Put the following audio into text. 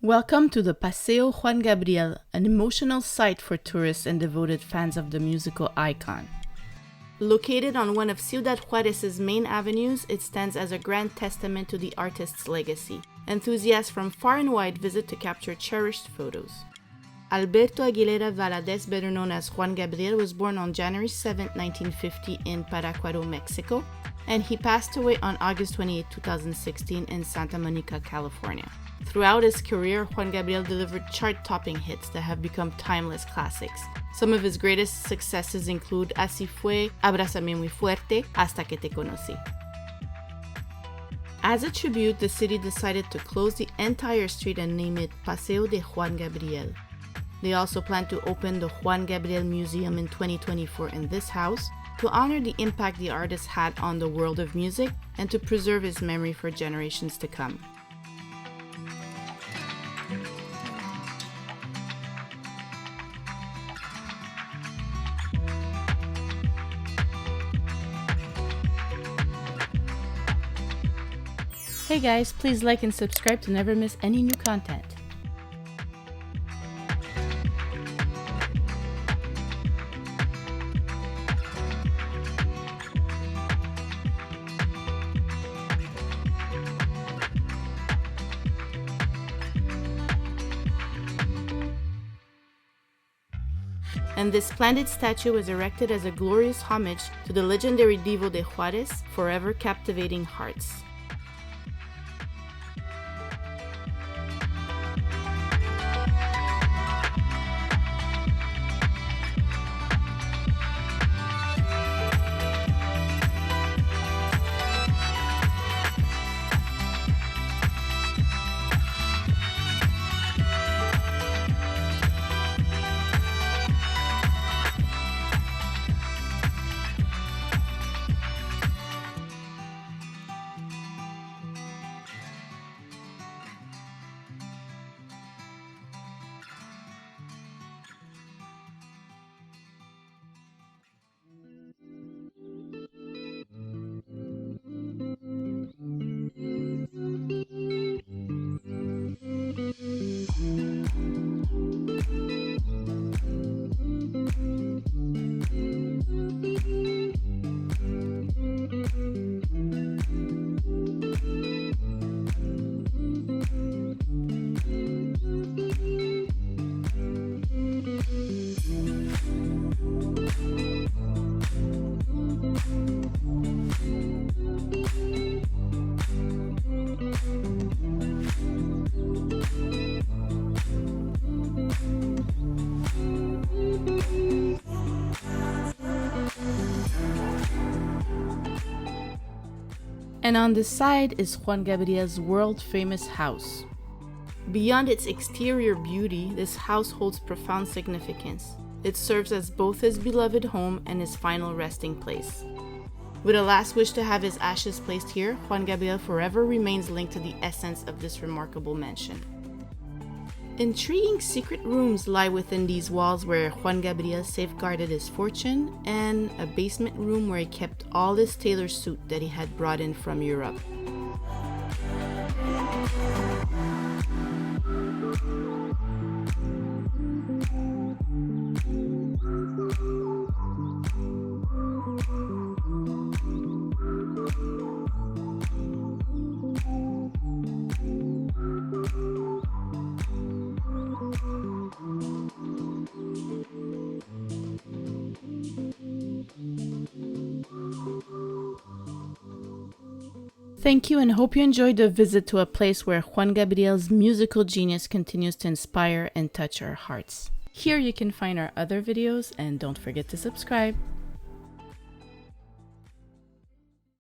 Welcome to the Paseo Juan Gabriel, an emotional site for tourists and devoted fans of the musical icon. Located on one of Ciudad Juarez's main avenues, it stands as a grand testament to the artist's legacy. Enthusiasts from far and wide visit to capture cherished photos. Alberto Aguilera Valadez, better known as Juan Gabriel, was born on January 7, 1950 in Paracuaro, Mexico, and he passed away on August 28, 2016 in Santa Monica, California. Throughout his career, Juan Gabriel delivered chart-topping hits that have become timeless classics. Some of his greatest successes include Así Fue, Abrázame Muy Fuerte, Hasta Que Te Conocí. As a tribute, the city decided to close the entire street and name it Paseo de Juan Gabriel. They also plan to open the Juan Gabriel Museum in 2024 in this house to honor the impact the artist had on the world of music and to preserve his memory for generations to come. Hey guys, please like and subscribe to never miss any new content. And this splendid statue was erected as a glorious homage to the legendary Divo de Juarez, forever captivating hearts. And on the side is Juan Gabriel's world-famous house. Beyond its exterior beauty, this house holds profound significance. It serves as both his beloved home and his final resting place. With a last wish to have his ashes placed here, Juan Gabriel forever remains linked to the essence of this remarkable mansion. Intriguing secret rooms lie within these walls where Juan Gabriel safeguarded his fortune, and a basement room where he kept all his tailor suit that he had brought in from Europe. Thank you and hope you enjoyed the visit to a place where Juan Gabriel's musical genius continues to inspire and touch our hearts. Here you can find our other videos and don't forget to subscribe.